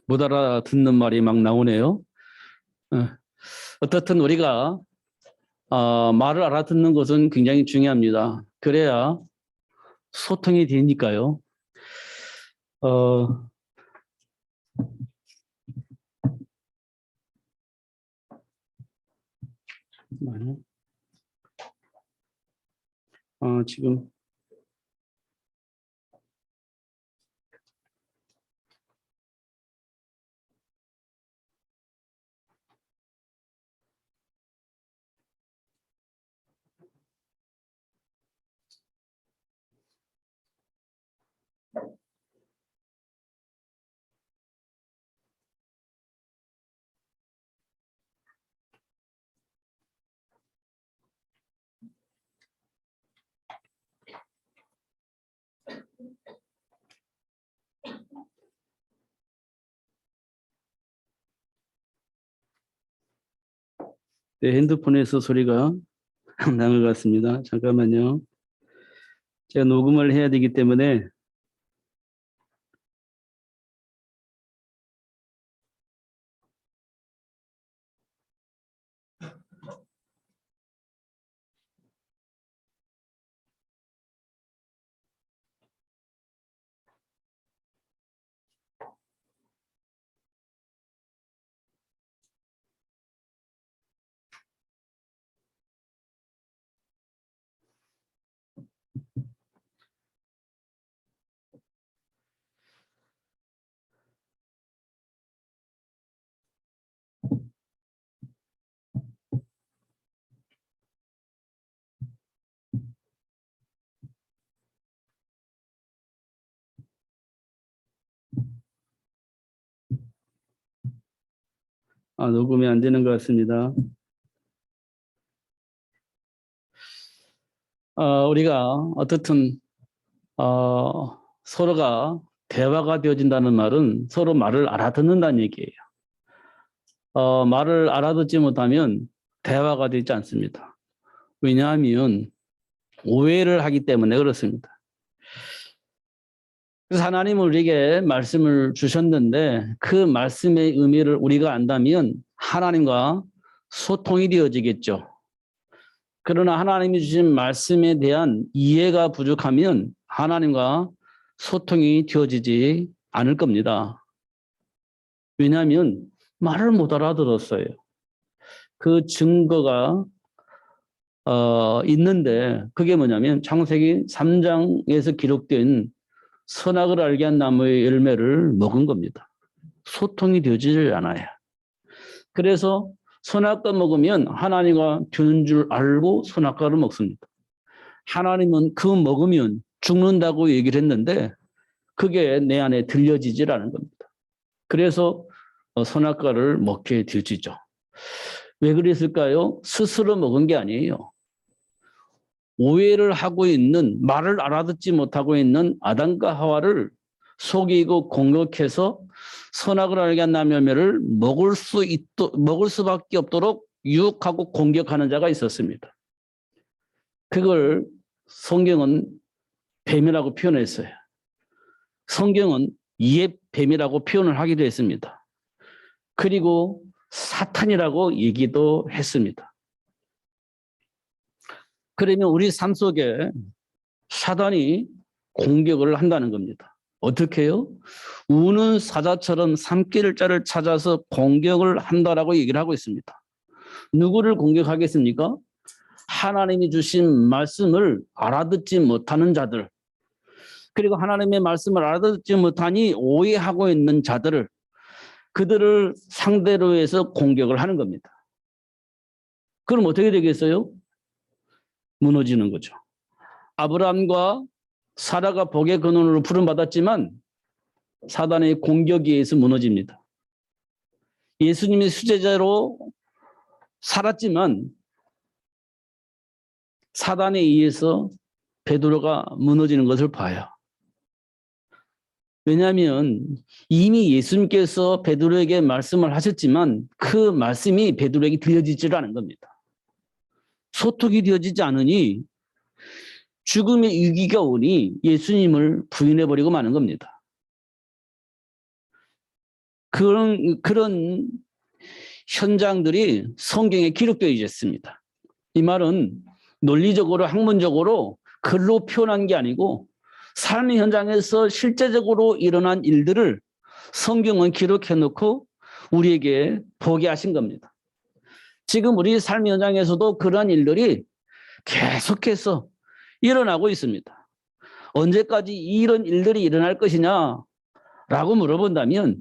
못 알아듣는 말이 막 나오네요. 어떻든 우리가 말을 알아듣는 것은 굉장히 중요합니다. 그래야 소통이 되니까요. 지금 네, 핸드폰에서 소리가 나는 것 같습니다. 잠깐만요. 제가 녹음을 해야 되기 때문에 녹음이 안 되는 것 같습니다. 우리가 어떻든 서로가 대화가 되어진다는 말은 서로 말을 알아듣는다는 얘기예요. 말을 알아듣지 못하면 대화가 되지 않습니다. 왜냐하면 오해를 하기 때문에 그렇습니다. 그래서 하나님은 우리에게 말씀을 주셨는데 그 말씀의 의미를 우리가 안다면 하나님과 소통이 되어지겠죠. 그러나 하나님이 주신 말씀에 대한 이해가 부족하면 하나님과 소통이 되어지지 않을 겁니다. 왜냐하면 말을 못 알아들었어요. 그 증거가 있는데 그게 뭐냐면 창세기 3장에서 기록된 선악을 알게 한 나무의 열매를 먹은 겁니다. 소통이 되지를 않아요. 그래서 선악과 먹으면 하나님과 되는 줄 알고 선악과를 먹습니다. 하나님은 그 먹으면 죽는다고 얘기를 했는데 그게 내 안에 들려지질 않은 겁니다. 그래서 선악과를 먹게 되지죠. 왜 그랬을까요? 스스로 먹은 게 아니에요. 오해를 하고 있는, 말을 알아듣지 못하고 있는 아담과 하와를 속이고 공격해서 선악을 알게 한 나무의 열매를 먹을 수밖에 없도록 유혹하고 공격하는 자가 있었습니다. 그걸 성경은 뱀이라고 표현했어요. 성경은 뱀이라고 표현을 하기도 했습니다. 그리고 사탄이라고 얘기도 했습니다. 그러면 우리 삶 속에 사단이 공격을 한다는 겁니다. 어떻게 해요? 우는 사자처럼 삼킬 자를 찾아서 공격을 한다라고 얘기를 하고 있습니다. 누구를 공격하겠습니까? 하나님이 주신 말씀을 알아듣지 못하는 자들, 그리고 하나님의 말씀을 알아듣지 못하니 오해하고 있는 자들을, 그들을 상대로 해서 공격을 하는 겁니다. 그럼 어떻게 되겠어요? 무너지는 거죠. 아브라함과 사라가 복의 근원으로 부름받았지만 사단의 공격에 의해서 무너집니다. 예수님의 수제자로 살았지만 사단에 의해서 베드로가 무너지는 것을 봐요. 왜냐하면 이미 예수님께서 베드로에게 말씀을 하셨지만 그 말씀이 베드로에게 들려지질 않은 겁니다. 소통이 되어지지 않으니 죽음의 위기가 오니 예수님을 부인해버리고 마는 겁니다. 그런 현장들이 성경에 기록되어 있습니다. 이 말은 논리적으로 학문적으로 글로 표현한 게 아니고 삶의 현장에서 실제적으로 일어난 일들을 성경은 기록해놓고 우리에게 보게 하신 겁니다. 지금 우리 삶의 현장에서도 그러한 일들이 계속해서 일어나고 있습니다. 언제까지 이런 일들이 일어날 것이냐라고 물어본다면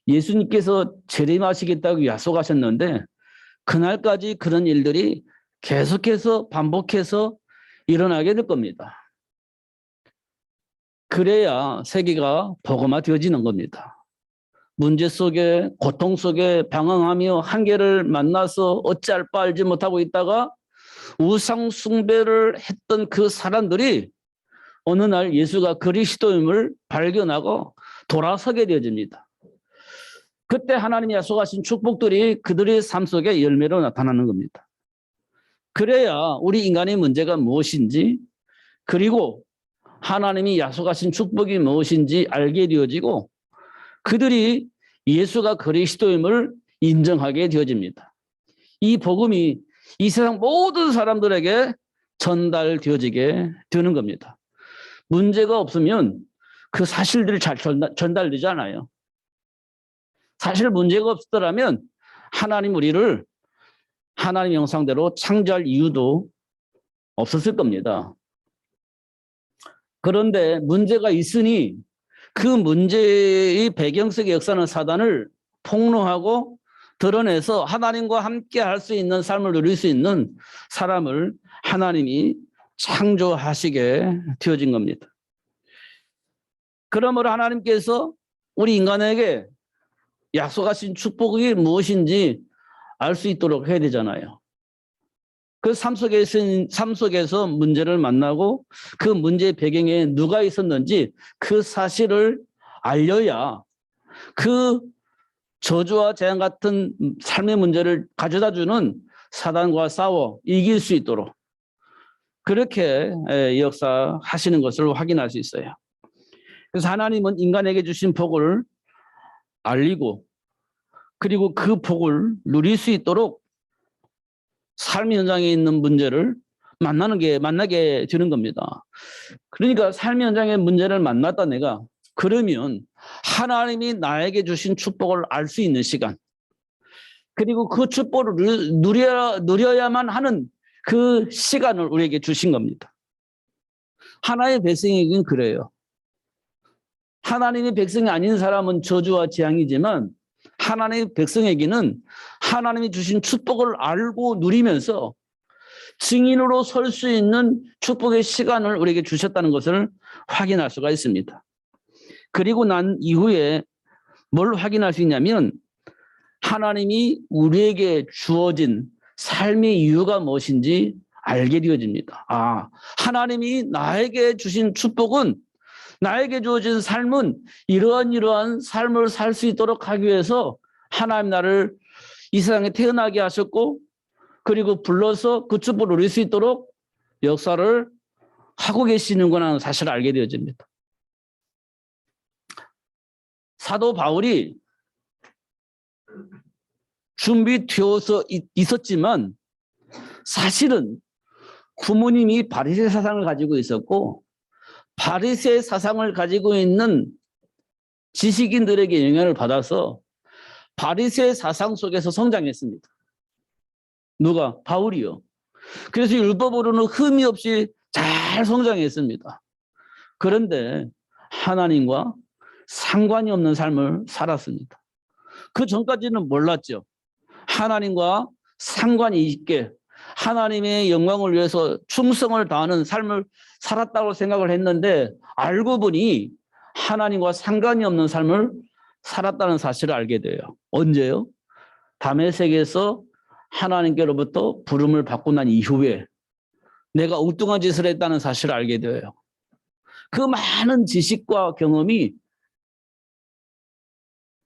예수님께서 재림하시겠다고 약속하셨는데 그날까지 그런 일들이 계속해서 반복해서 일어나게 될 겁니다. 그래야 세계가 복음화되어지는 겁니다. 문제 속에 고통 속에 방황하며 한계를 만나서 어찌할 바 알지 못하고 있다가 우상 숭배를 했던 그 사람들이 어느 날 예수가 그리스도임을 발견하고 돌아서게 되어집니다. 그때 하나님이 약속하신 축복들이 그들의 삶 속에 열매로 나타나는 겁니다. 그래야 우리 인간의 문제가 무엇인지 그리고 하나님이 약속하신 축복이 무엇인지 알게 되어지고 그들이 예수가 그리스도임을 인정하게 되어집니다. 이 복음이 이 세상 모든 사람들에게 전달되어지게 되는 겁니다. 문제가 없으면 그 사실들이 잘 전달되지 않아요. 사실 문제가 없더라면 하나님 우리를 하나님 형상대로 창조할 이유도 없었을 겁니다. 그런데 문제가 있으니 그 문제의 배경 속의 역사는 사단을 폭로하고 드러내서 하나님과 함께 할 수 있는 삶을 누릴 수 있는 사람을 하나님이 창조하시게 되어진 겁니다. 그러므로 하나님께서 우리 인간에게 약속하신 축복이 무엇인지 알 수 있도록 해야 되잖아요. 그 삶 속에서 문제를 만나고 그 문제의 배경에 누가 있었는지 그 사실을 알려야 그 저주와 재앙 같은 삶의 문제를 가져다 주는 사단과 싸워 이길 수 있도록 그렇게 역사하시는 것을 확인할 수 있어요. 그래서 하나님은 인간에게 주신 복을 알리고 그리고 그 복을 누릴 수 있도록 삶 현장에 있는 문제를 만나게 되는 겁니다. 그러니까 삶 현장의 문제를 만났다 내가 그러면 하나님이 나에게 주신 축복을 알 수 있는 시간 그리고 그 축복을 누려야만 하는 그 시간을 우리에게 주신 겁니다. 하나의 백성에게는 그래요. 하나님의 백성이 아닌 사람은 저주와 재앙이지만 하나님의 백성에게는 하나님이 주신 축복을 알고 누리면서 증인으로 설 수 있는 축복의 시간을 우리에게 주셨다는 것을 확인할 수가 있습니다. 그리고 난 이후에 뭘 확인할 수 있냐면 하나님이 우리에게 주어진 삶의 이유가 무엇인지 알게 되어집니다. 하나님이 나에게 주신 축복은 나에게 주어진 삶은 이러한 삶을 살 수 있도록 하기 위해서 하나님 나를 이 세상에 태어나게 하셨고 그리고 불러서 그 축복을 누릴 수 있도록 역사를 하고 계시는구나 하는 사실을 알게 되어집니다. 사도 바울이 준비되어서 있었지만 사실은 부모님이 바리새 사상을 가지고 있었고 바리새 사상을 가지고 있는 지식인들에게 영향을 받아서 바리새 사상 속에서 성장했습니다. 누가? 바울이요. 그래서 율법으로는 흠이 없이 잘 성장했습니다. 그런데 하나님과 상관이 없는 삶을 살았습니다. 그 전까지는 몰랐죠. 하나님과 상관이 있게 하나님의 영광을 위해서 충성을 다하는 삶을 살았다고 생각을 했는데 알고 보니 하나님과 상관이 없는 삶을 살았다는 사실을 알게 돼요. 언제요? 다메섹에서 하나님께로부터 부름을 받고 난 이후에 내가 엉뚱한 짓을 했다는 사실을 알게 돼요. 그 많은 지식과 경험이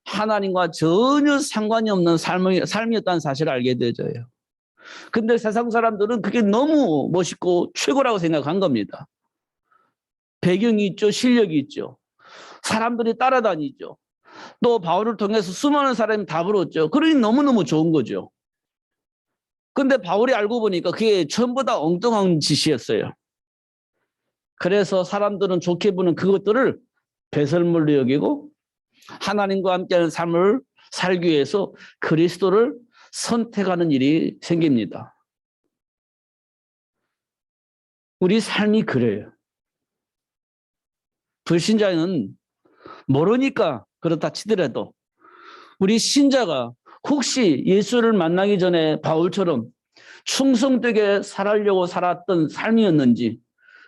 하나님과 전혀 상관이 없는 삶이었다는 사실을 알게 되어져요. 근데 세상 사람들은 그게 너무 멋있고 최고라고 생각한 겁니다. 배경이 있죠. 실력이 있죠. 사람들이 따라다니죠. 또 바울을 통해서 수많은 사람이 답을 얻죠. 그러니 너무너무 좋은 거죠. 근데 바울이 알고 보니까 그게 전부 다 엉뚱한 짓이었어요. 그래서 사람들은 좋게 보는 그것들을 배설물로 여기고 하나님과 함께하는 삶을 살기 위해서 그리스도를 선택하는 일이 생깁니다. 우리 삶이 그래요. 불신자는 모르니까 그렇다 치더라도 우리 신자가 혹시 예수를 만나기 전에 바울처럼 충성되게 살아려고 살았던 삶이었는지,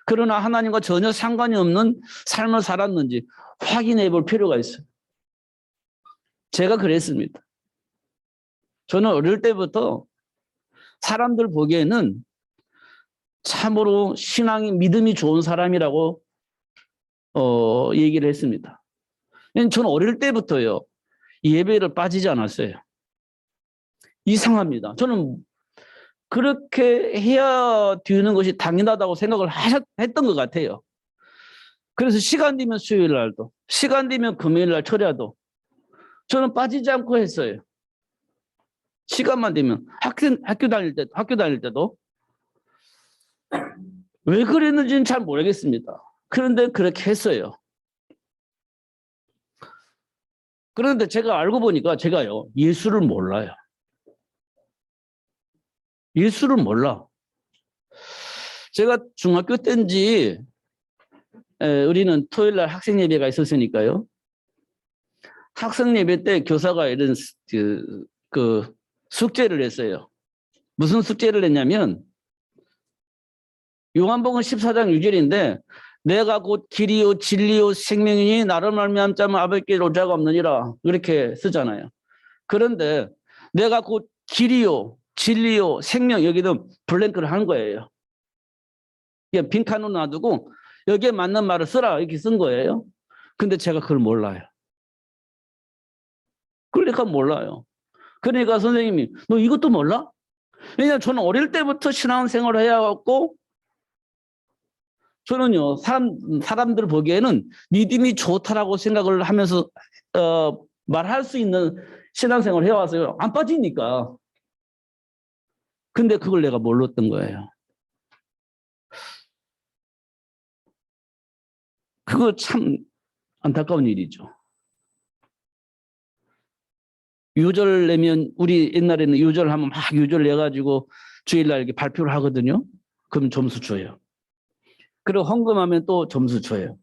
그러나 하나님과 전혀 상관이 없는 삶을 살았는지 확인해 볼 필요가 있어요. 제가 그랬습니다. 저는 어릴 때부터 사람들 보기에는 참으로 신앙이 믿음이 좋은 사람이라고 얘기를 했습니다. 저는 어릴 때부터요 예배를 빠지지 않았어요. 이상합니다. 저는 그렇게 해야 되는 것이 당연하다고 생각을 했던 것 같아요. 그래서 시간 되면 수요일 날도, 시간 되면 금요일 날 철야도 저는 빠지지 않고 했어요. 시간만 되면 학교 다닐 때도 왜 그랬는지는 잘 모르겠습니다. 그런데 그렇게 했어요. 그런데 제가 알고 보니까 제가요 예수를 몰라요. 예수를 몰라. 제가 중학교 때인지 우리는 토요일 날 학생 예배가 있었으니까요. 학생 예배 때 교사가 이런 그 숙제를 했어요. 무슨 숙제를 했냐면 요한복음 14장 6절인데 내가 곧 길이요 진리요 생명이니 나를 말미암지 않으면 아버지께 올 자가 없느니라 이렇게 쓰잖아요. 그런데 내가 곧 길이요 진리요 생명 여기도 블랭크를 한 거예요. 빈칸으로 놔두고 여기에 맞는 말을 쓰라 이렇게 쓴 거예요. 근데 제가 그걸 몰라요. 그러니까 몰라요. 그러니까 선생님이 너 이것도 몰라? 왜냐하면 저는 어릴 때부터 신앙생활을 해왔고 저는요 사람들 보기에는 믿음이 좋다라고 생각을 하면서 말할 수 있는 신앙생활을 해왔어요. 안 빠지니까. 근데 그걸 내가 몰랐던 거예요. 그거 참 안타까운 일이죠. 유절 내면 우리 옛날에는 유절하면 막 유절 내가지고 주일날 이렇게 발표를 하거든요. 그럼 점수 줘요. 그리고 헌금하면 또 점수 줘요.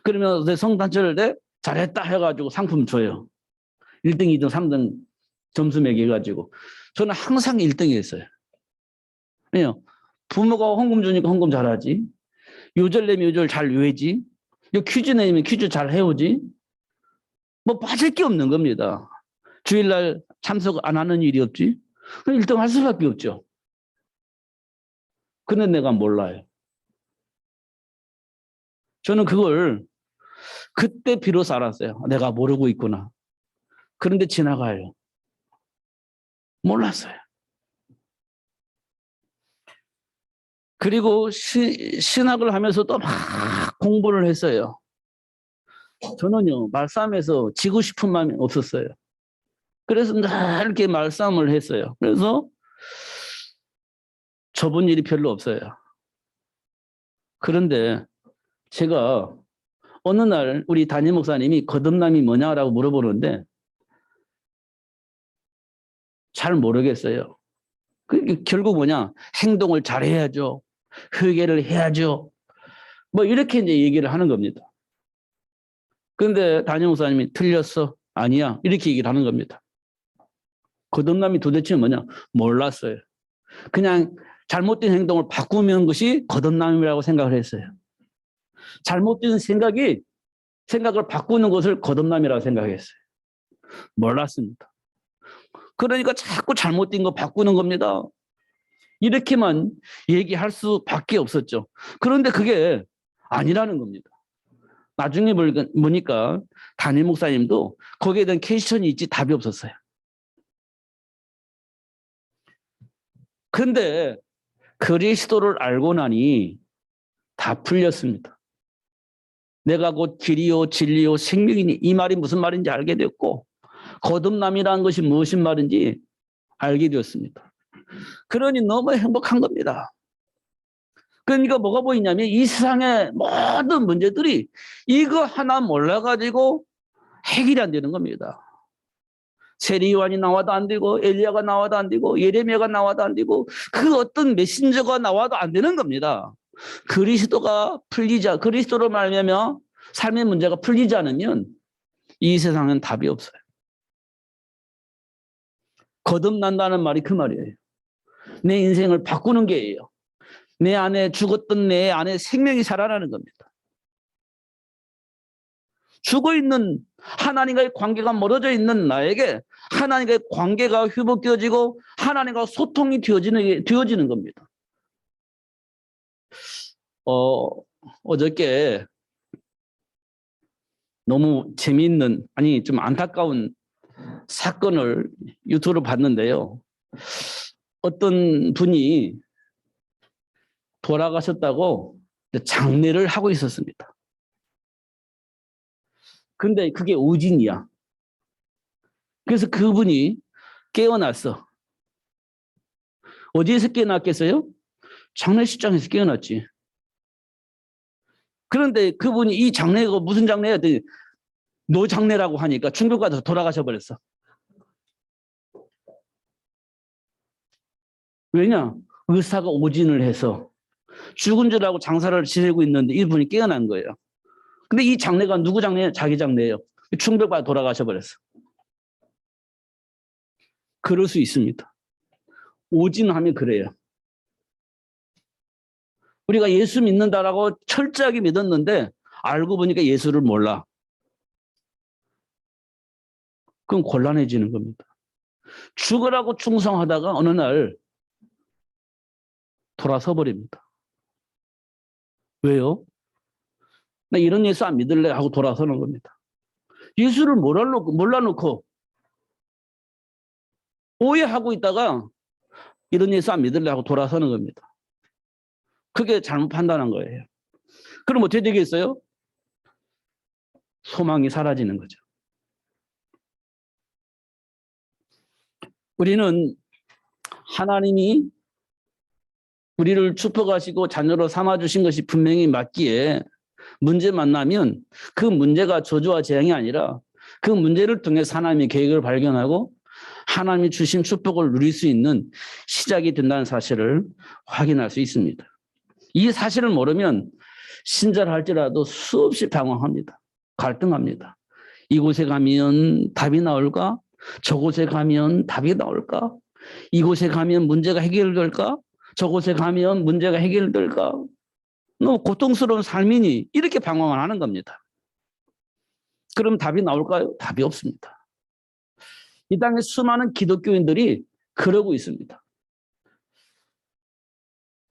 그러면 내 성탄절 때 잘했다 해가지고 상품 줘요. 1등, 2등, 3등 점수 매겨가지고. 저는 항상 1등이 했어요. 왜요? 부모가 헌금 주니까 헌금 잘하지. 유절 내면 유절 잘 외지. 퀴즈 내면 퀴즈 잘 해오지. 뭐 빠질 게 없는 겁니다. 주일날 참석 안 하는 일이 없지. 1등 할 수밖에 없죠. 근데 내가 몰라요. 저는 그걸 그때 비로소 알았어요. 내가 모르고 있구나. 그런데 지나가요. 몰랐어요. 그리고 신학을 하면서도 막 공부를 했어요. 저는요, 말싸움에서 지고 싶은 마음이 없었어요. 그래서 늘 이렇게 말싸움을 했어요. 그래서 접은 일이 별로 없어요. 그런데 제가 어느 날 우리 담임 목사님이 거듭남이 뭐냐라고 물어보는데 잘 모르겠어요. 그게 결국 뭐냐? 행동을 잘 해야죠. 회개를 해야죠. 뭐 이렇게 이제 얘기를 하는 겁니다. 그런데 담임 목사님이 틀렸어. 아니야. 이렇게 얘기를 하는 겁니다. 거듭남이 도대체 뭐냐? 몰랐어요. 그냥 잘못된 행동을 바꾸는 것이 거듭남이라고 생각을 했어요. 잘못된 생각을 바꾸는 것을 거듭남이라고 생각했어요. 몰랐습니다. 그러니까 자꾸 잘못된 거 바꾸는 겁니다. 이렇게만 얘기할 수밖에 없었죠. 그런데 그게 아니라는 겁니다. 나중에 보니까 담임 목사님도 거기에 대한 퀘스천이 있지 답이 없었어요. 근데 그리스도를 알고 나니 다 풀렸습니다. 내가 곧 길이요 진리요 생명이니 이 말이 무슨 말인지 알게 됐고 거듭남이라는 것이 무슨 말인지 알게 되었습니다. 그러니 너무 행복한 겁니다. 그러니까 뭐가 보이냐면 이 세상의 모든 문제들이 이거 하나 몰라가지고 해결이 안 되는 겁니다. 세리요한이 나와도 안 되고 엘리야가 나와도 안 되고 예레미야가 나와도 안 되고 그 어떤 메신저가 나와도 안 되는 겁니다. 그리스도가 그리스도로 말미암아 삶의 문제가 풀리지 않으면 이 세상은 답이 없어요. 거듭난다는 말이 그 말이에요. 내 인생을 바꾸는 게예요. 내 안에 죽었던 내 안에 생명이 살아나는 겁니다. 죽어있는 하나님과의 관계가 멀어져 있는 나에게 하나님과의 관계가 회복되어지고 하나님과 소통이 되어지는 겁니다. 어저께 너무 재미있는, 아니 좀 안타까운 사건을 유튜브로 봤는데요. 어떤 분이 돌아가셨다고 장례를 하고 있었습니다. 근데 그게 오진이야. 그래서 그분이 깨어났어. 어디에서 깨어났겠어요? 장례식장에서 깨어났지. 그런데 그분이 이 장례가 무슨 장례야? 노장례라고 하니까 충격받아서 돌아가셔 버렸어. 왜냐? 의사가 오진을 해서 죽은 줄 알고 장사를 지내고 있는데 이분이 깨어난 거예요. 근데 이 장례가 누구 장례예요? 자기 장례예요. 충격받아 돌아가셔 버렸어. 그럴 수 있습니다. 오진하면 그래요. 우리가 예수 믿는다라고 철저하게 믿었는데 알고 보니까 예수를 몰라. 그럼 곤란해지는 겁니다. 죽으라고 충성하다가 어느 날 돌아서 버립니다. 왜요? 나 이런 예수 안 믿을래 하고 돌아서는 겁니다. 예수를 몰라놓고 오해하고 있다가 이런 예수 안 믿을래 하고 돌아서는 겁니다. 그게 잘못 판단한 거예요. 그럼 어떻게 되겠어요? 소망이 사라지는 거죠. 우리는 하나님이 우리를 축복하시고 자녀로 삼아주신 것이 분명히 맞기에 문제 만나면 그 문제가 저주와 재앙이 아니라 그 문제를 통해 하나님의 계획을 발견하고 하나님이 주신 축복을 누릴 수 있는 시작이 된다는 사실을 확인할 수 있습니다. 이 사실을 모르면 신자를 할지라도 수없이 방황합니다. 갈등합니다. 이곳에 가면 답이 나올까? 저곳에 가면 답이 나올까? 이곳에 가면 문제가 해결될까? 저곳에 가면 문제가 해결될까? 너무 고통스러운 삶이니 이렇게 방황을 하는 겁니다. 그럼 답이 나올까요? 답이 없습니다. 이 땅에 수많은 기독교인들이 그러고 있습니다.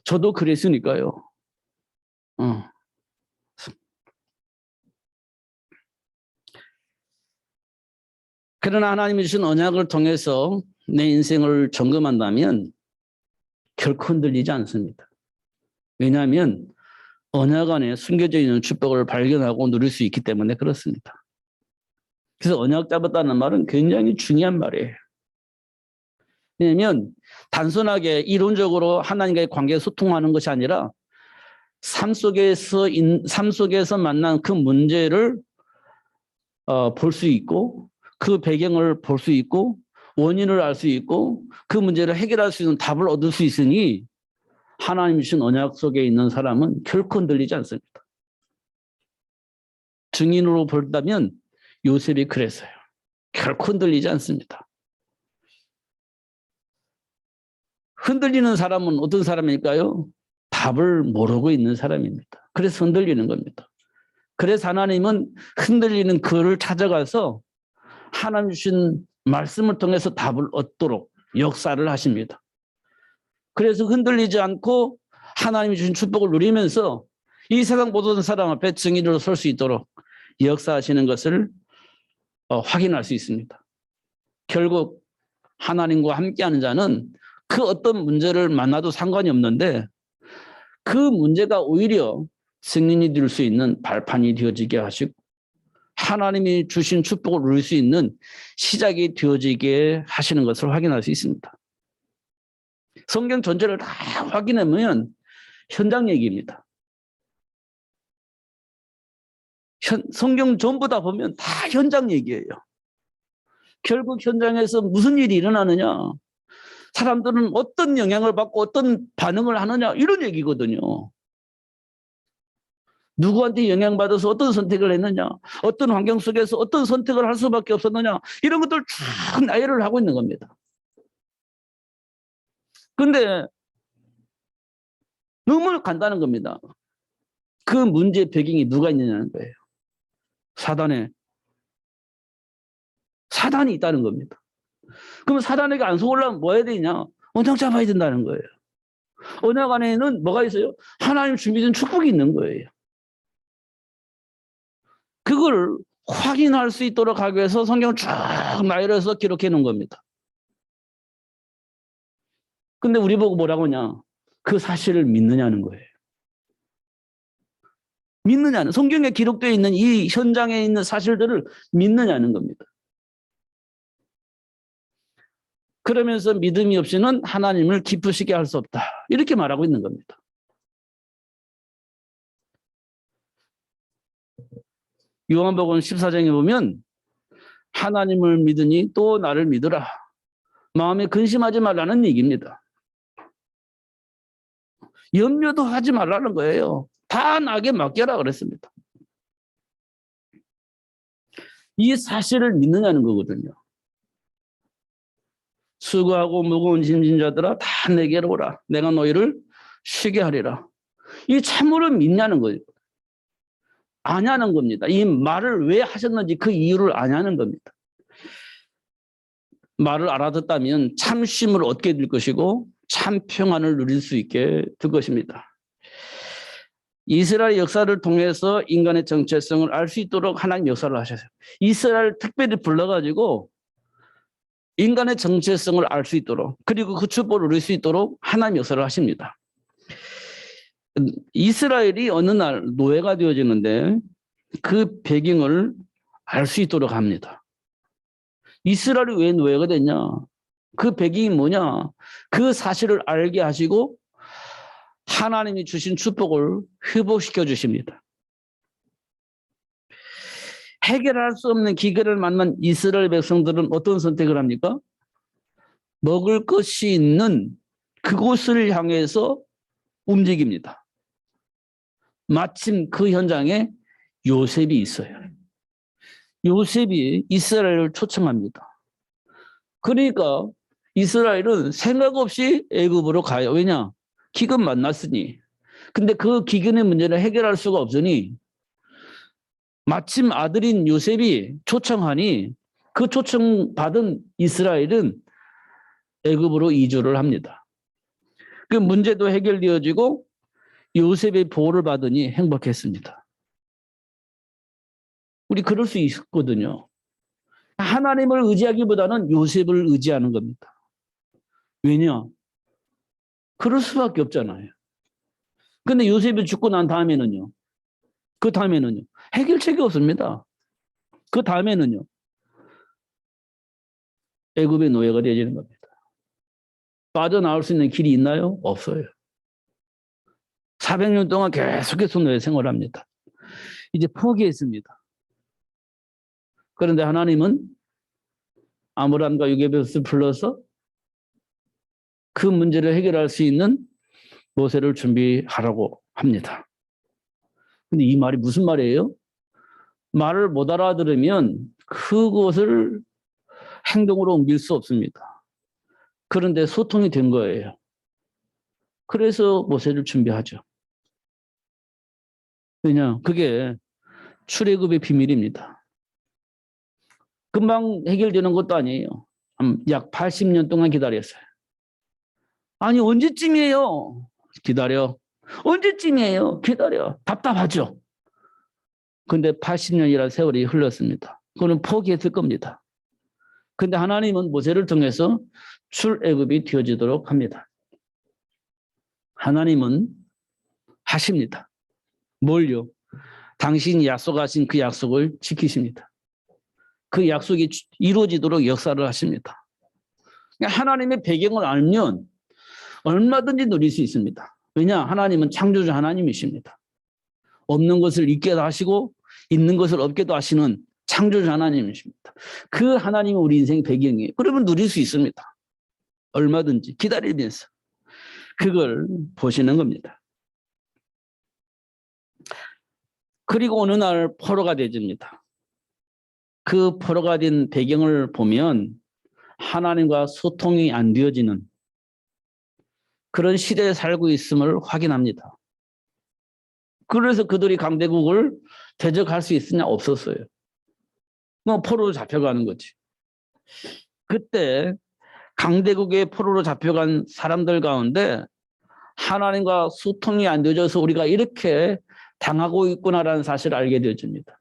저도 그랬으니까요. 그러나 하나님이 주신 언약을 통해서 내 인생을 점검한다면 결코 흔들리지 않습니다. 왜냐하면 언약 안에 숨겨져 있는 축복을 발견하고 누릴 수 있기 때문에 그렇습니다. 그래서 언약 잡았다는 말은 굉장히 중요한 말이에요. 왜냐하면 단순하게 이론적으로 하나님과의 관계에 소통하는 것이 아니라 삶 속에서 만난 그 문제를 볼 수 있고 그 배경을 볼 수 있고 원인을 알 수 있고 그 문제를 해결할 수 있는 답을 얻을 수 있으니 하나님 주신 언약 속에 있는 사람은 결코 흔들리지 않습니다. 증인으로 본다면 요셉이 그랬어요. 결코 흔들리지 않습니다. 흔들리는 사람은 어떤 사람일까요? 답을 모르고 있는 사람입니다. 그래서 흔들리는 겁니다. 그래서 하나님은 흔들리는 그를 찾아가서 하나님 주신 말씀을 통해서 답을 얻도록 역사를 하십니다. 그래서 흔들리지 않고 하나님이 주신 축복을 누리면서 이 세상 모든 사람 앞에 증인으로 설 수 있도록 역사하시는 것을 확인할 수 있습니다. 결국 하나님과 함께하는 자는 그 어떤 문제를 만나도 상관이 없는데 그 문제가 오히려 승인이 될 수 있는 발판이 되어지게 하시고 하나님이 주신 축복을 누릴 수 있는 시작이 되어지게 하시는 것을 확인할 수 있습니다. 성경 전체를 다 확인하면 현장 얘기입니다. 성경 전부 다 보면 다 현장 얘기예요. 결국 현장에서 무슨 일이 일어나느냐, 사람들은 어떤 영향을 받고 어떤 반응을 하느냐, 이런 얘기거든요. 누구한테 영향받아서 어떤 선택을 했느냐, 어떤 환경 속에서 어떤 선택을 할 수밖에 없었느냐, 이런 것들 쭉 나열을 하고 있는 겁니다. 근데 너무 간단한 겁니다. 그 문제의 배경이 누가 있느냐는 거예요. 사단이 있다는 겁니다. 그러면 사단에게 안 속으려면 뭐 해야 되냐? 언약 잡아야 된다는 거예요. 언약 안에는 뭐가 있어요? 하나님 준비된 축복이 있는 거예요. 그걸 확인할 수 있도록 하기 위해서 성경을 쭉 나열해서 기록해 놓은 겁니다. 근데 우리 보고 뭐라고 하냐? 그 사실을 믿느냐는 거예요. 믿느냐는, 성경에 기록되어 있는 이 현장에 있는 사실들을 믿느냐는 겁니다. 그러면서 믿음이 없이는 하나님을 기쁘시게 할 수 없다, 이렇게 말하고 있는 겁니다. 요한복음 14장에 보면 하나님을 믿으니 또 나를 믿으라, 마음에 근심하지 말라는 얘기입니다. 염려도 하지 말라는 거예요. 다 나에게 맡겨라 그랬습니다. 이 사실을 믿느냐는 거거든요. 수고하고 무거운 짐진 자들아 다 내게로 오라, 내가 너희를 쉬게 하리라. 이 참으로 믿냐는 거예요. 아냐는 겁니다. 이 말을 왜 하셨는지 그 이유를 아냐는 겁니다. 말을 알아듣다면 참 쉼을 얻게 될 것이고 참 평안을 누릴 수 있게 될 것입니다. 이스라엘 역사를 통해서 인간의 정체성을 알 수 있도록 하나님 역사를 하셨어요. 이스라엘 특별히 불러가지고 인간의 정체성을 알 수 있도록, 그리고 그 축복을 누릴 수 있도록 하나님 역사를 하십니다. 이스라엘이 어느 날 노예가 되어지는데 그 배경을 알 수 있도록 합니다. 이스라엘이 왜 노예가 됐냐? 그 배경이 뭐냐? 그 사실을 알게 하시고 하나님이 주신 축복을 회복시켜 주십니다. 해결할 수 없는 기근을 만난 이스라엘 백성들은 어떤 선택을 합니까? 먹을 것이 있는 그곳을 향해서 움직입니다. 마침 그 현장에 요셉이 있어요. 요셉이 이스라엘을 초청합니다. 그러니까 이스라엘은 생각 없이 애굽으로 가요. 왜냐? 기근 만났으니. 근데 그 기근의 문제를 해결할 수가 없으니 마침 아들인 요셉이 초청하니 그 초청받은 이스라엘은 애굽으로 이주를 합니다. 그 문제도 해결되어지고 요셉의 보호를 받으니 행복했습니다. 우리 그럴 수 있거든요. 하나님을 의지하기보다는 요셉을 의지하는 겁니다. 왜냐? 그럴 수밖에 없잖아요. 근데 요셉이 죽고 난 다음에는요. 그 다음에는요. 해결책이 없습니다. 그 다음에는요. 애굽의 노예가 되어지는 겁니다. 빠져나올 수 있는 길이 있나요? 없어요. 400년 동안 계속해서 노예 생활을 합니다. 이제 포기했습니다. 그런데 하나님은 아므람과 요게벳을 불러서 그 문제를 해결할 수 있는 모세를 준비하라고 합니다. 근데 이 말이 무슨 말이에요? 말을 못 알아들으면 그것을 행동으로 옮길 수 없습니다. 그런데 소통이 된 거예요. 그래서 모세를 준비하죠. 왜냐? 그게 출애굽의 비밀입니다. 금방 해결되는 것도 아니에요. 약 80년 동안 기다렸어요. 아니 언제쯤이에요? 기다려. 언제쯤이에요? 기다려. 답답하죠. 근데 80년이라는 세월이 흘렀습니다. 그거는 포기했을 겁니다. 근데 하나님은 모세를 통해서 출애굽이 되어지도록 합니다. 하나님은 하십니다. 뭘요? 당신이 약속하신 그 약속을 지키십니다. 그 약속이 이루어지도록 역사를 하십니다. 하나님의 배경을 알면 얼마든지 누릴 수 있습니다. 왜냐? 하나님은 창조주 하나님이십니다. 없는 것을 있게도 하시고 있는 것을 없게도 하시는 창조주 하나님이십니다. 그 하나님이 우리 인생의 배경이에요. 그러면 누릴 수 있습니다. 얼마든지 기다리면서 그걸 보시는 겁니다. 그리고 어느 날 포로가 되집니다. 그 포로가 된 배경을 보면 하나님과 소통이 안 되어지는 그런 시대에 살고 있음을 확인합니다. 그래서 그들이 강대국을 대적할 수 있으냐? 없었어요. 뭐 포로로 잡혀가는 거지. 그때 강대국의 포로로 잡혀간 사람들 가운데 하나님과 소통이 안 되어져서 우리가 이렇게 당하고 있구나라는 사실을 알게 되어집니다.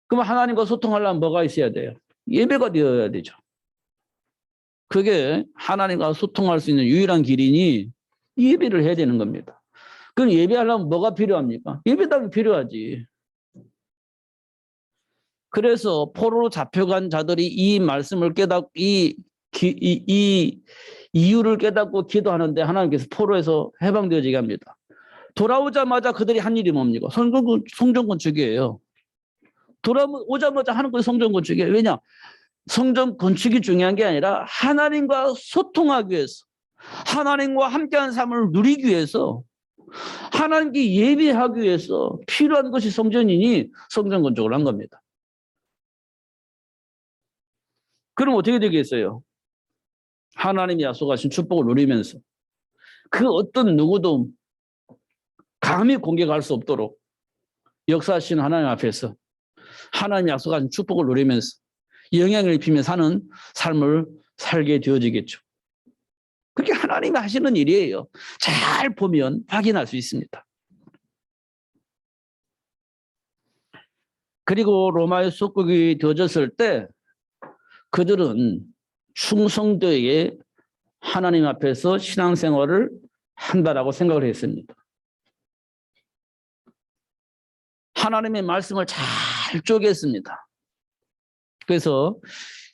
그럼 하나님과 소통하려면 뭐가 있어야 돼요? 예배가 되어야 되죠. 그게 하나님과 소통할 수 있는 유일한 길이니 예배를 해야 되는 겁니다. 그럼 예배하려면 뭐가 필요합니까? 예배당이 필요하지. 그래서 포로로 잡혀간 자들이 이 말씀을 깨닫고 이 이유를 깨닫고 기도하는데 하나님께서 포로에서 해방되어지게 합니다. 돌아오자마자 그들이 한 일이 뭡니까? 성전 건축이에요. 돌아오자마자 하는 것이 성전 건축이에요. 왜냐? 성전 건축이 중요한 게 아니라 하나님과 소통하기 위해서, 하나님과 함께하는 삶을 누리기 위해서, 하나님께 예배하기 위해서 필요한 것이 성전이니 성전 건축을 한 겁니다. 그럼 어떻게 되겠어요? 하나님이 약속하신 축복을 누리면서 그 어떤 누구도 감히 공격할 수 없도록 역사하신 하나님 앞에서 하나님 약속하신 축복을 누리면서 영향을 입히며 사는 삶을 살게 되어지겠죠. 그게 하나님이 하시는 일이에요. 잘 보면 확인할 수 있습니다. 그리고 로마의 속국이 되어졌을 때 그들은 충성되게 하나님 앞에서 신앙생활을 한다라고 생각을 했습니다. 하나님의 말씀을 잘 쪼갰습니다. 그래서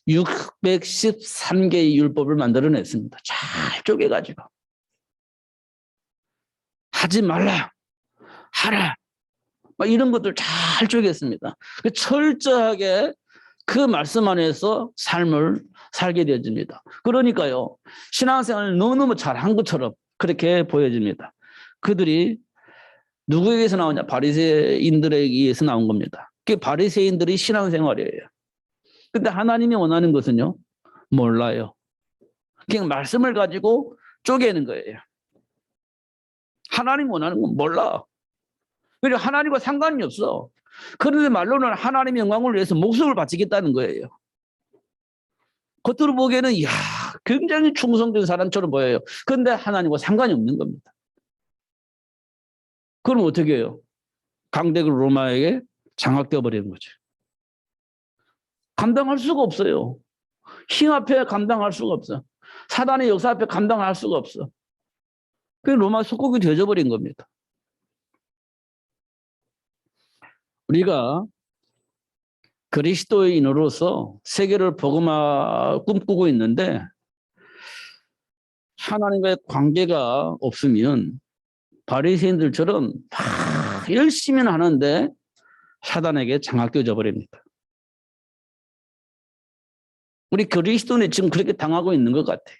613개의 율법을 만들어냈습니다. 잘 쪼개가지고. 하지 말라, 하라, 막 이런 것들 잘 쪼갰습니다. 철저하게 그 말씀 안에서 삶을 살게 되어집니다. 그러니까요, 신앙생활을 너무너무 잘한 것처럼 그렇게 보여집니다. 그들이 누구에게서 나오냐? 바리새인들에게서 나온 겁니다. 그게 바리새인들이 신앙생활이에요. 근데 하나님이 원하는 것은요, 몰라요. 그냥 말씀을 가지고 쪼개는 거예요. 하나님 원하는 건 몰라. 그리고 하나님과 상관이 없어. 그런데 말로는 하나님의 영광을 위해서 목숨을 바치겠다는 거예요. 겉으로 보기에는 이야, 굉장히 충성된 사람처럼 보여요. 그런데 하나님과 상관이 없는 겁니다. 그럼 어떻게 해요? 강대국 로마에게 장악되어 버리는 거죠. 감당할 수가 없어요. 힘 앞에 감당할 수가 없어. 사단의 역사 앞에 감당할 수가 없어. 그게 로마 속국이 되어져 버린 겁니다. 우리가 그리스도인으로서 세계를 꿈꾸고 있는데 하나님과의 관계가 없으면 바리새인들처럼 막 열심히는 하는데 사단에게 장악되어져 버립니다. 우리 그리스도인이 지금 그렇게 당하고 있는 것 같아요.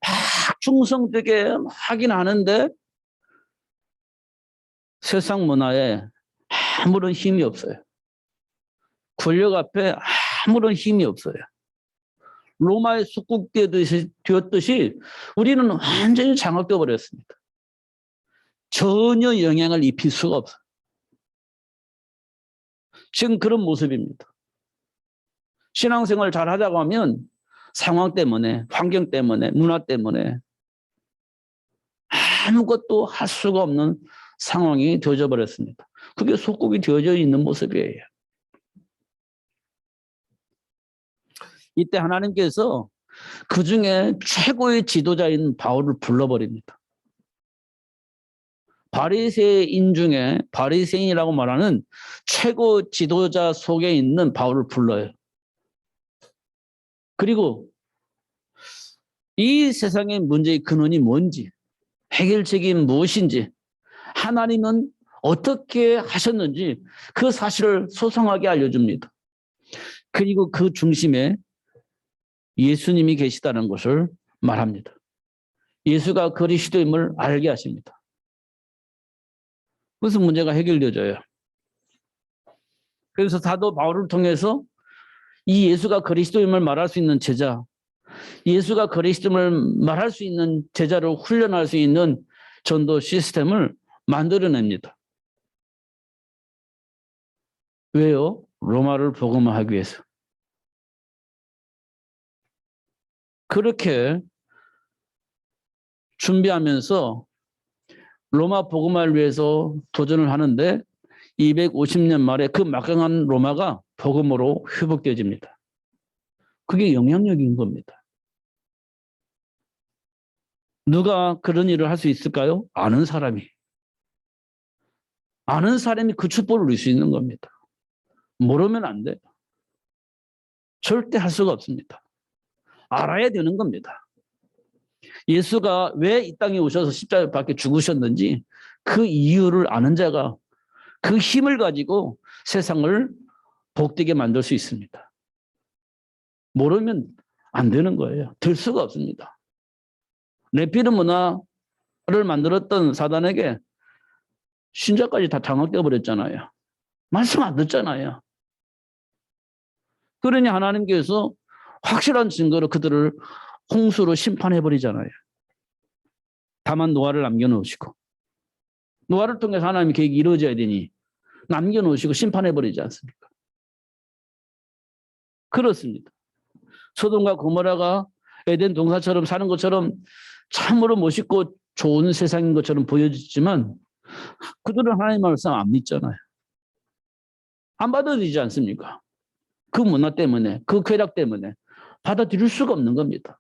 막 충성되게 하긴 하는데 세상 문화에 아무런 힘이 없어요. 권력 앞에 아무런 힘이 없어요. 로마의 속국되었듯이 우리는 완전히 장악되어 버렸습니다. 전혀 영향을 입힐 수가 없어요. 지금 그런 모습입니다. 신앙생활을 잘 하자고 하면 상황 때문에, 환경 때문에, 문화 때문에 아무것도 할 수가 없는 상황이 되어져 버렸습니다. 그게 속국이 되어져 있는 모습이에요. 이때 하나님께서 그 중에 최고의 지도자인 바울을 불러버립니다. 바리새인 중에 바리새인이라고 말하는 최고 지도자 속에 있는 바울을 불러요. 그리고 이 세상의 문제의 근원이 뭔지, 해결책이 무엇인지, 하나님은 어떻게 하셨는지 그 사실을 소상하게 알려줍니다. 그리고 그 중심에 예수님이 계시다는 것을 말합니다. 예수가 그리스도임을 알게 하십니다. 그래서 문제가 해결되어져요. 그래서 사도 바울을 통해서 이 예수가 그리스도임을 말할 수 있는 제자, 예수가 그리스도임을 말할 수 있는 제자를 훈련할 수 있는 전도 시스템을 만들어냅니다. 왜요? 로마를 복음화하기 위해서. 그렇게 준비하면서 로마 복음화를 위해서 도전을 하는데 250년 말에 그 막강한 로마가 복음으로 회복되어집니다. 그게 영향력인 겁니다. 누가 그런 일을 할 수 있을까요? 아는 사람이. 아는 사람이 그 축복을 누릴 수 있는 겁니다. 모르면 안 돼요. 절대 할 수가 없습니다. 알아야 되는 겁니다. 예수가 왜 이 땅에 오셔서 십자가에 박혀 죽으셨는지 그 이유를 아는 자가 그 힘을 가지고 세상을 복되게 만들 수 있습니다. 모르면 안 되는 거예요. 될 수가 없습니다. 네피림 문화를 만들었던 사단에게 신자까지 다 장악되어 버렸잖아요. 말씀 안 듣잖아요. 그러니 하나님께서 확실한 증거로 그들을 홍수로 심판해 버리잖아요. 다만 노아를 남겨놓으시고 노아를 통해서 하나님의 계획이 이루어져야 되니 남겨놓으시고 심판해 버리지 않습니까? 그렇습니다. 소돔과 고모라가 에덴 동산처럼 사는 것처럼 참으로 멋있고 좋은 세상인 것처럼 보여지지만 그들은 하나님 말씀 안 믿잖아요. 안 받아들이지 않습니까? 그 문화 때문에, 그 쾌락 때문에 받아들일 수가 없는 겁니다.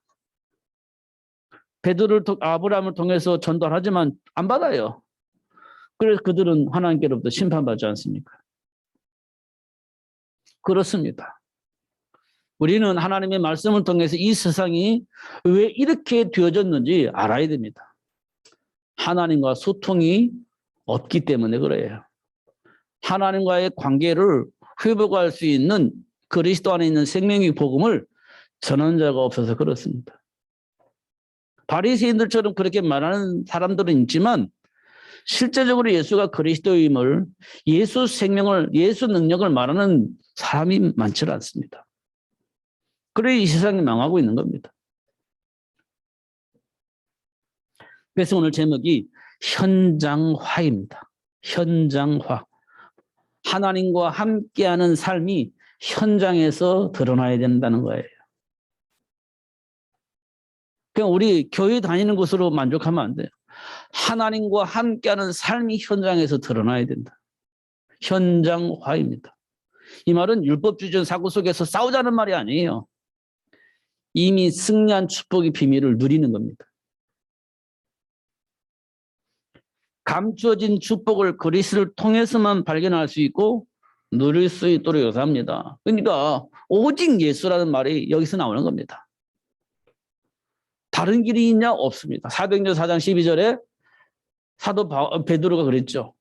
베드로를 아브라함을 통해서 전달하지만 안 받아요. 그래서 그들은 하나님께로부터 심판받지 않습니까? 그렇습니다. 우리는 하나님의 말씀을 통해서 이 세상이 왜 이렇게 되어졌는지 알아야 됩니다. 하나님과 소통이 없기 때문에 그래요. 하나님과의 관계를 회복할 수 있는 그리스도 안에 있는 생명의 복음을 전하는 자가 없어서 그렇습니다. 바리새인들처럼 그렇게 말하는 사람들은 있지만 실제적으로 예수가 그리스도임을, 예수 생명을, 예수 능력을 말하는 사람이 많지 않습니다. 그래 이 세상이 망하고 있는 겁니다. 그래서 오늘 제목이 현장화입니다. 현장화. 하나님과 함께하는 삶이 현장에서 드러나야 된다는 거예요. 그냥 우리 교회 다니는 곳으로 만족하면 안 돼요. 하나님과 함께하는 삶이 현장에서 드러나야 된다. 현장화입니다. 이 말은 율법주의적 사고 속에서 싸우자는 말이 아니에요. 이미 승리한 축복의 비밀을 누리는 겁니다. 감추어진 축복을 그리스도를 통해서만 발견할 수 있고 누릴 수 있도록 요구합니다. 그러니까 오직 예수라는 말이 여기서 나오는 겁니다. 다른 길이 있냐? 없습니다. 사도행전 4장 12절에 사도 베드로가 그랬죠.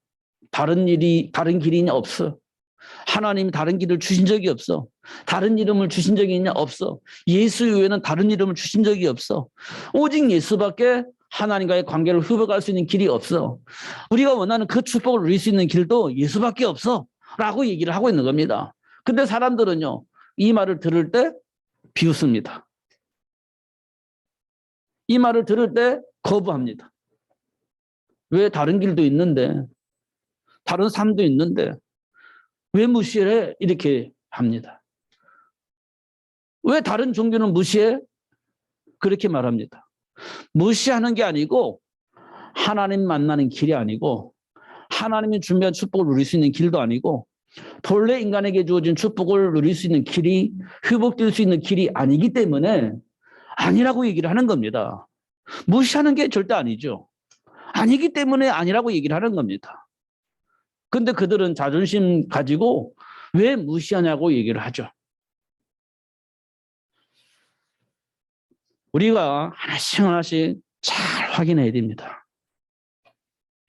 다른 길이 있냐? 없어. 하나님이 다른 길을 주신 적이 없어. 다른 이름을 주신 적이 있냐? 없어. 예수 이외에는 다른 이름을 주신 적이 없어. 오직 예수밖에 하나님과의 관계를 회복할 수 있는 길이 없어. 우리가 원하는 그 축복을 누릴 수 있는 길도 예수밖에 없어. 라고 얘기를 하고 있는 겁니다. 근데 사람들은요, 이 말을 들을 때 비웃습니다. 이 말을 들을 때 거부합니다. 왜 다른 길도 있는데, 다른 삶도 있는데, 왜 무시해? 이렇게 합니다. 왜 다른 종교는 무시해? 그렇게 말합니다. 무시하는 게 아니고 하나님 만나는 길이 아니고 하나님이 준비한 축복을 누릴 수 있는 길도 아니고 본래 인간에게 주어진 축복을 누릴 수 있는 길이, 회복될 수 있는 길이 아니기 때문에 아니라고 얘기를 하는 겁니다. 무시하는 게 절대 아니죠. 아니기 때문에 아니라고 얘기를 하는 겁니다. 근데 그들은 자존심 가지고 왜 무시하냐고 얘기를 하죠. 우리가 하나씩 하나씩 잘 확인해야 됩니다.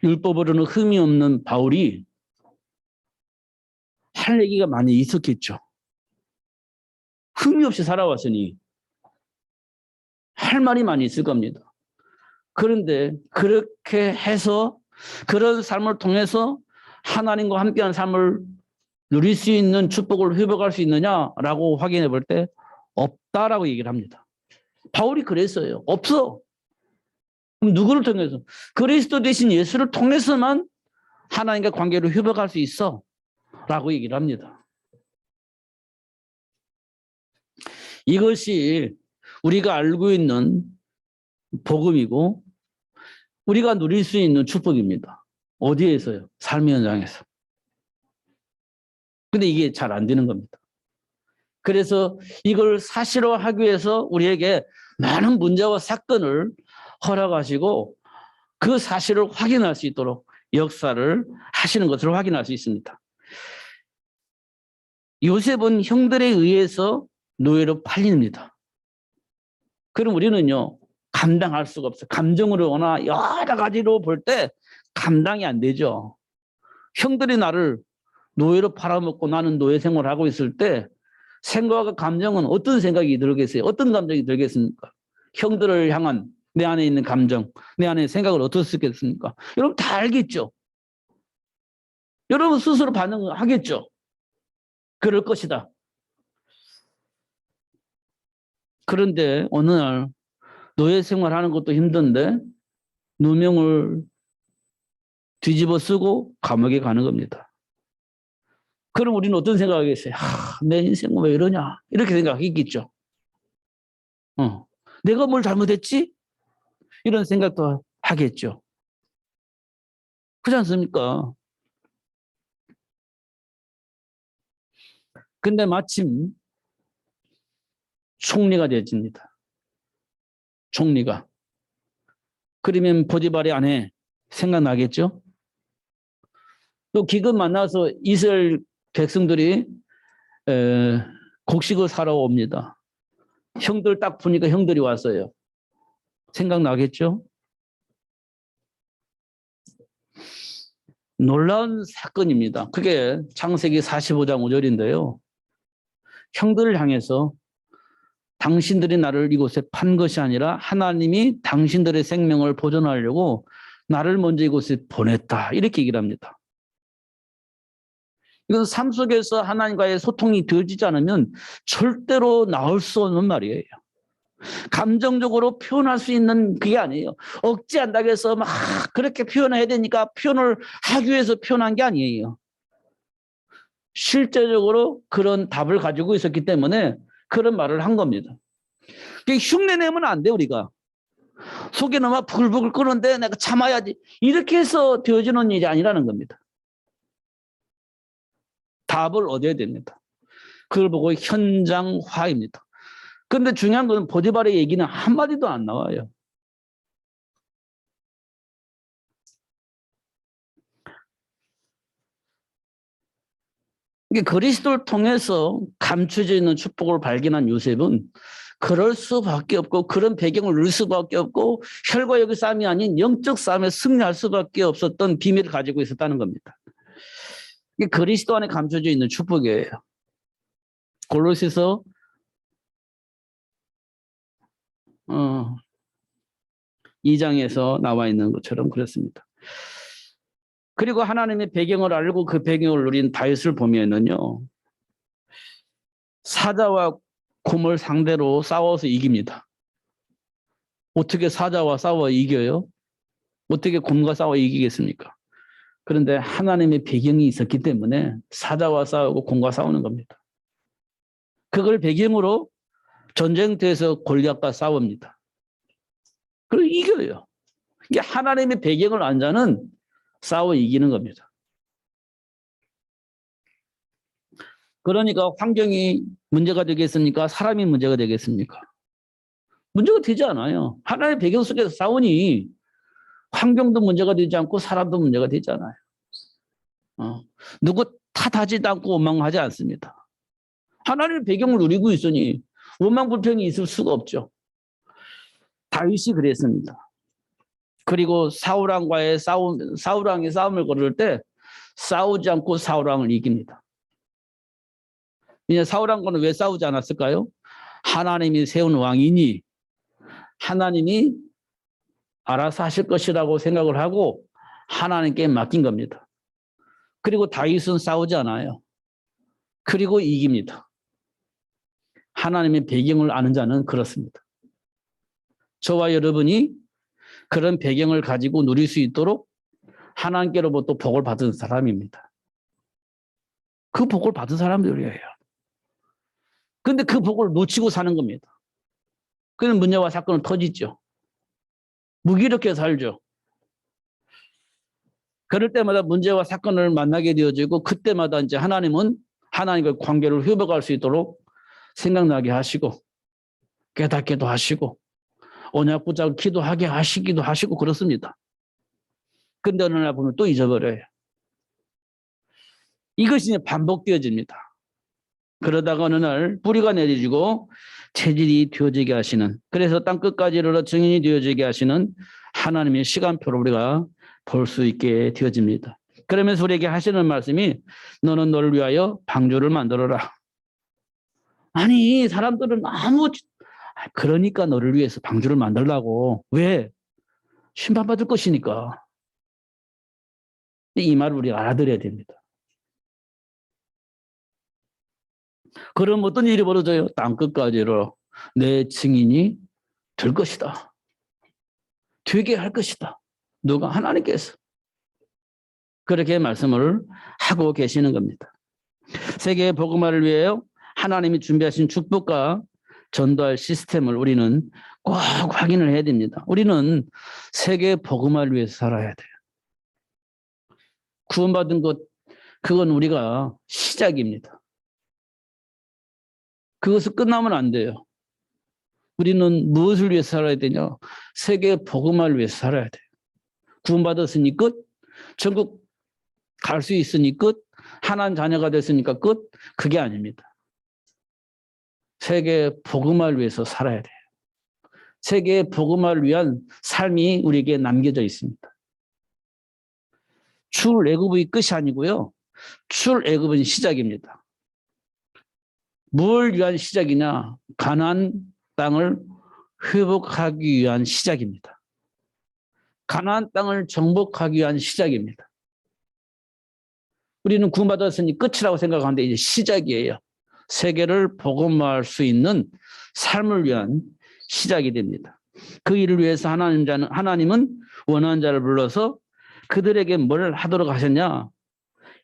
율법으로는 흠이 없는 바울이 할 얘기가 많이 있었겠죠. 흠이 없이 살아왔으니 할 말이 많이 있을 겁니다. 그런데 그렇게 해서 그런 삶을 통해서 하나님과 함께하는 삶을 누릴 수 있는 축복을 회복할 수 있느냐라고 확인해 볼 때 없다라고 얘기를 합니다. 바울이 그랬어요. 없어. 그럼 누구를 통해서? 그리스도 대신 예수를 통해서만 하나님과 관계를 회복할 수 있어 라고 얘기를 합니다. 이것이 우리가 알고 있는 복음이고 우리가 누릴 수 있는 축복입니다. 어디에서요? 삶의 현장에서. 근데 이게 잘 안 되는 겁니다. 그래서 이걸 사실화하기 위해서 우리에게 많은 문제와 사건을 허락하시고 그 사실을 확인할 수 있도록 역사를 하시는 것을 확인할 수 있습니다. 요셉은 형들에 의해서 노예로 팔립니다. 그럼 우리는요, 감당할 수가 없어요. 감정으로나 여러 가지로 볼 때 감당이 안 되죠. 형들이 나를 노예로 팔아먹고 나는 노예 생활을 하고 있을 때 생각과 감정은 어떤 생각이 들겠어요? 어떤 감정이 들겠습니까? 형들을 향한 내 안에 있는 감정, 내 안에 생각을 어떻겠습니까? 여러분 다 알겠죠? 여러분 스스로 반응하겠죠? 그럴 것이다. 그런데 어느 날 노예 생활하는 것도 힘든데 누명을 뒤집어 쓰고 감옥에 가는 겁니다. 그럼 우리는 어떤 생각하겠어요? 내 인생은 왜 이러냐? 이렇게 생각하겠죠. 내가 뭘 잘못했지? 이런 생각도 하겠죠. 그렇지 않습니까? 근데 마침 총리가 되어집니다. 총리가. 그러면 보디발의 아내 생각나겠죠? 또 기근 만나서 이스라엘 백성들이 곡식을 사러 옵니다. 형들 딱 보니까 형들이 왔어요. 생각나겠죠? 놀라운 사건입니다. 그게 창세기 45장 5절인데요. 형들을 향해서 당신들이 나를 이곳에 판 것이 아니라 하나님이 당신들의 생명을 보존하려고 나를 먼저 이곳에 보냈다. 이렇게 얘기를 합니다. 이건 삶 속에서 하나님과의 소통이 되어지지 않으면 절대로 나올 수 없는 말이에요. 감정적으로 표현할 수 있는 그게 아니에요. 억지한다고 해서 막 그렇게 표현해야 되니까 표현을 하기 위해서 표현한 게 아니에요. 실제적으로 그런 답을 가지고 있었기 때문에 그런 말을 한 겁니다. 흉내내면 안 돼, 우리가. 속에는 막 부글부글 끓는데 내가 참아야지. 이렇게 해서 되어지는 일이 아니라는 겁니다. 답을 얻어야 됩니다. 그걸 보고 현장화입니다. 그런데 중요한 건 보디발의 얘기는 한마디도 안 나와요. 이게 그리스도를 통해서 감춰져 있는 축복을 발견한 요셉은 그럴 수밖에 없고 그런 배경을 누릴 수밖에 없고 혈과 육의 싸움이 아닌 영적 싸움에 승리할 수밖에 없었던 비밀을 가지고 있었다는 겁니다. 이게 그리스도 안에 감춰져 있는 축복이에요. 골로새서 2장에서 나와 있는 것처럼 그렇습니다. 그리고 하나님의 배경을 알고 그 배경을 누린 다윗을 보면은요, 사자와 곰을 상대로 싸워서 이깁니다. 어떻게 사자와 싸워 이겨요? 어떻게 곰과 싸워 이기겠습니까? 그런데 하나님의 배경이 있었기 때문에 사자와 싸우고 곰과 싸우는 겁니다. 그걸 배경으로 전쟁터에서 골리앗과 싸웁니다. 그걸 이겨요. 이게 하나님의 배경을 안 자는 싸워 이기는 겁니다. 그러니까 환경이 문제가 되겠습니까? 사람이 문제가 되겠습니까? 문제가 되지 않아요. 하나의 배경 속에서 싸우니 환경도 문제가 되지 않고 사람도 문제가 되지 않아요. 누구 탓하지도 않고 원망하지 않습니다. 하나님의 배경을 누리고 있으니 원망 불평이 있을 수가 없죠. 다윗이 그랬습니다. 그리고 사울왕과의 사울왕이 싸움을 걸을 때 싸우지 않고 사울왕을 이깁니다. 이제 사울왕과는 왜 싸우지 않았을까요? 하나님이 세운 왕이니 하나님이 알아서 하실 것이라고 생각을 하고 하나님께 맡긴 겁니다. 그리고 다윗은 싸우지 않아요. 그리고 이깁니다. 하나님의 배경을 아는 자는 그렇습니다. 저와 여러분이 그런 배경을 가지고 누릴 수 있도록 하나님께로부터 복을 받은 사람입니다. 그 복을 받은 사람들이에요. 그런데 그 복을 놓치고 사는 겁니다. 그런 문제와 사건은 터지죠. 무기력해 살죠. 그럴 때마다 문제와 사건을 만나게 되어지고 그때마다 이제 하나님은 하나님과 관계를 회복할 수 있도록 생각나게 하시고 깨닫게도 하시고 언약 붙잡고 기도하게 하시기도 하시고 그렇습니다. 근데 어느 날 보면 또 잊어버려요. 이것이 이제 반복되어집니다. 그러다가 어느 날 뿌리가 내려지고 체질이 되어지게 하시는, 그래서 땅끝까지 이르러 증인이 되어지게 하시는 하나님의 시간표를 우리가 볼 수 있게 되어집니다. 그러면서 우리에게 하시는 말씀이 너는 너를 위하여 방주를 만들어라. 아니 사람들은 그러니까 너를 위해서 방주를 만들라고. 왜? 심판받을 것이니까. 이 말을 우리가 알아들어야 됩니다. 그럼 어떤 일이 벌어져요? 땅끝까지로 내 증인이 될 것이다. 되게 할 것이다. 누가? 하나님께서. 그렇게 말씀을 하고 계시는 겁니다. 세계의 복음화를 위하여 하나님이 준비하신 축복과 전도할 시스템을 우리는 꼭 확인을 해야 됩니다. 우리는 세계의 복음화를 위해서 살아야 돼요. 구원받은 것, 그건 우리가 시작입니다. 그것을 끝나면 안 돼요. 우리는 무엇을 위해서 살아야 되냐? 세계의 복음화를 위해서 살아야 돼요. 구원받았으니 끝, 전국 갈 수 있으니 끝, 하나님 자녀가 됐으니까 끝, 그게 아닙니다. 세계 복음화를 위해서 살아야 돼요. 세계 복음화를 위한 삶이 우리에게 남겨져 있습니다. 출애굽의 끝이 아니고요. 출애굽은 시작입니다. 뭘 위한 시작이냐? 가나안 땅을 회복하기 위한 시작입니다. 가나안 땅을 정복하기 위한 시작입니다. 우리는 구원받았으니 끝이라고 생각하는데 이제 시작이에요. 세계를 복음화할 수 있는 삶을 위한 시작이 됩니다. 그 일을 위해서 하나님은 원하는 자를 불러서 그들에게 뭘 하도록 하셨냐?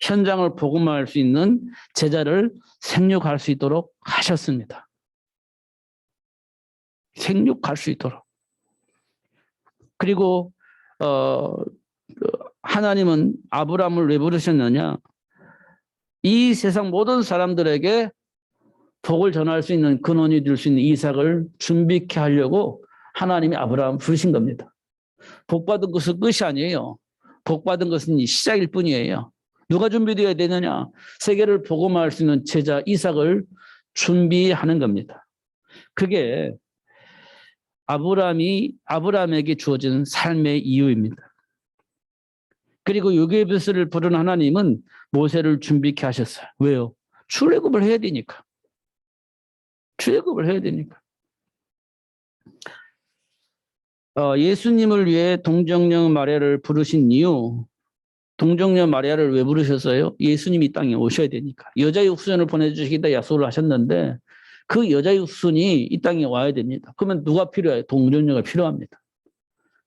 현장을 복음화할 수 있는 제자를 생육할 수 있도록 하셨습니다. 생육할 수 있도록. 그리고 하나님은 아브라함을 왜 부르셨느냐? 이 세상 모든 사람들에게 복을 전할 수 있는 근원이 될 수 있는 이삭을 준비케 하려고 하나님이 아브라함을 부르신 겁니다. 복받은 것은 끝이 아니에요. 복받은 것은 시작일 뿐이에요. 누가 준비되어야 되느냐? 세계를 복음화할 수 있는 제자 이삭을 준비하는 겁니다. 그게 아브라함에게 주어진 삶의 이유입니다. 그리고 요게베스를 부른 하나님은 모세를 준비케 하셨어요. 왜요? 출애굽을 해야 되니까. 출애굽을 해야 되니까. 예수님을 위해 동정녀 마리아를 부르신 이유, 동정녀 마리아를 왜 부르셨어요? 예수님이 이 땅에 오셔야 되니까. 여자의 후손을 보내주시겠다 약속을 하셨는데 그 여자의 후손이 이 땅에 와야 됩니다. 그러면 누가 필요해요? 동정녀가 필요합니다.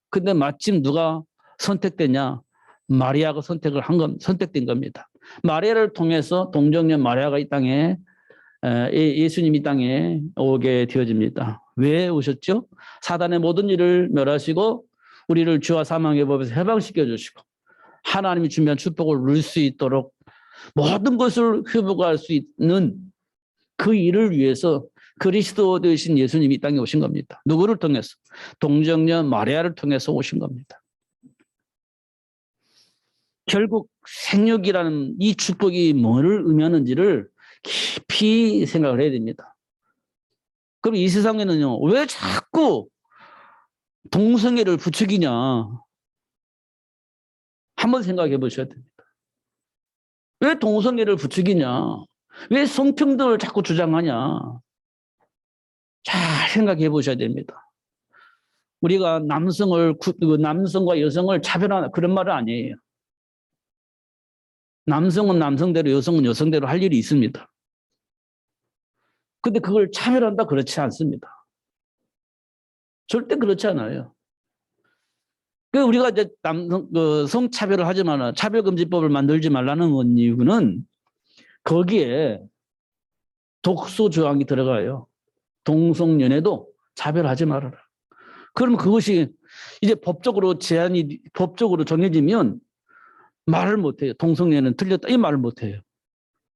근데 마침 누가 선택되냐? 마리아가 선택된 겁니다. 마리아를 통해서 동정녀 마리아가 이 땅에 예수님이 땅에 오게 되어집니다. 왜 오셨죠? 사단의 모든 일을 멸하시고 우리를 죄와 사망의 법에서 해방시켜 주시고 하나님이 준비한 축복을 누릴 수 있도록 모든 것을 회복할 수 있는 그 일을 위해서 그리스도 되신 예수님이 이 땅에 오신 겁니다. 누구를 통해서? 동정녀 마리아를 통해서 오신 겁니다. 결국 생육이라는 이 축복이 뭐를 의미하는지를 깊이 생각을 해야 됩니다. 그럼 이 세상에는요, 왜 자꾸 동성애를 부추기냐? 한번 생각해 보셔야 됩니다. 왜 동성애를 부추기냐? 왜 성평등을 자꾸 주장하냐? 잘 생각해 보셔야 됩니다. 우리가 남성과 여성을 차별하는 그런 말은 아니에요. 남성은 남성대로, 여성은 여성대로 할 일이 있습니다. 근데 그걸 차별한다? 그렇지 않습니다. 절대 그렇지 않아요. 그 우리가 이제 성차별을 하지만 차별금지법을 만들지 말라는 이유는 거기에 독소 조항이 들어가요. 동성연애도 차별하지 말아라. 그러면 그것이 이제 법적으로 정해지면 말을 못해요. 동성연애는 틀렸다 이 말을 못해요.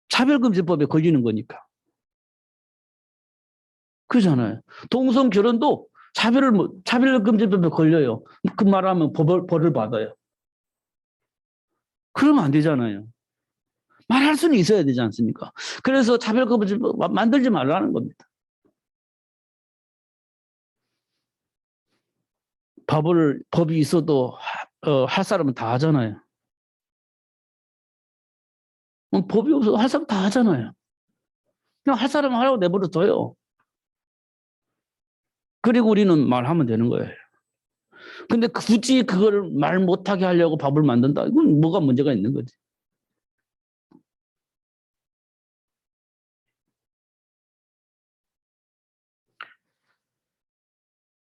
차별금지법에 걸리는 거니까. 그렇잖아요. 동성결혼도 차별금지법에 걸려요. 그 말하면 벌을 받아요. 그러면 안 되잖아요. 말할 수는 있어야 되지 않습니까? 그래서 차별금지법 만들지 말라는 겁니다. 법이 있어도 할 사람은 다 하잖아요. 법이 없어도 할 사람 다 하잖아요. 그냥 할 사람 하라고 내버려둬요. 그리고 우리는 말하면 되는 거예요. 근데 굳이 그걸 말 못하게 하려고 법을 만든다. 이건 뭐가 문제가 있는 거지.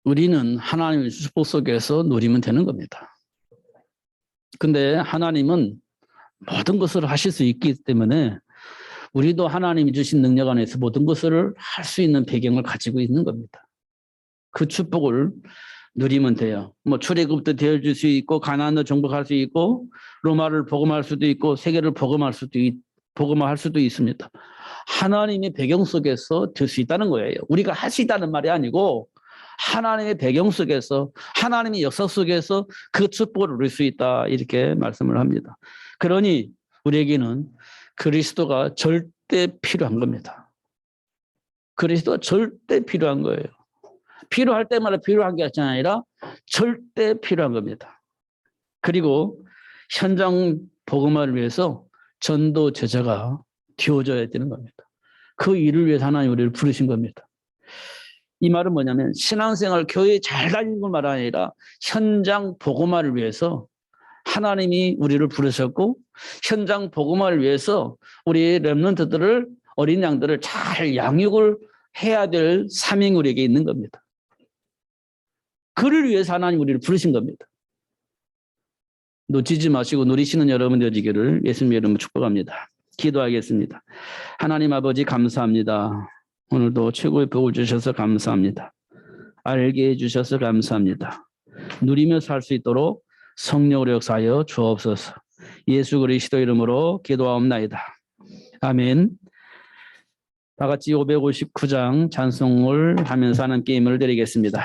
우리는 하나님의 축복 속에서 누리면 되는 겁니다. 근데 하나님은 모든 것을 하실 수 있기 때문에 우리도 하나님이 주신 능력 안에서 모든 것을 할 수 있는 배경을 가지고 있는 겁니다. 그 축복을 누리면 돼요. 뭐 출애굽도 되어줄 수 있고 가나안도 정복할 수 있고 로마를 복음할 수도 있고 세계를 복음할 수도 있습니다. 하나님의 배경 속에서 될 수 있다는 거예요. 우리가 할 수 있다는 말이 아니고 하나님의 배경 속에서 하나님의 역사 속에서 그 축복을 누릴 수 있다 이렇게 말씀을 합니다. 그러니 우리에게는 그리스도가 절대 필요한 겁니다. 그리스도가 절대 필요한 거예요. 필요할 때마다 필요한 게 아니라 절대 필요한 겁니다. 그리고 현장 복음화를 위해서 전도 제자가 되어져야 되는 겁니다. 그 일을 위해서 하나님 우리를 부르신 겁니다. 이 말은 뭐냐면 신앙생활 교회에 잘 다니는 건 말 아니라 현장 복음화를 위해서 하나님이 우리를 부르셨고 현장 복음화를 위해서 우리 렘넌트들을 어린 양들을 잘 양육을 해야 될 사명이 우리에게 있는 겁니다. 그를 위해서 하나님 우리를 부르신 겁니다. 놓치지 마시고 누리시는 여러분 되시기를 예수님의 이름으로 축복합니다. 기도하겠습니다. 하나님 아버지 감사합니다. 오늘도 최고의 복을 주셔서 감사합니다. 알게 해주셔서 감사합니다. 누리며 살 수 있도록 성령으로 역사하여 주옵소서. 예수 그리스도 이름으로 기도하옵나이다. 아멘. 다 같이 559장 찬송을 하면서 하는 게임을 드리겠습니다.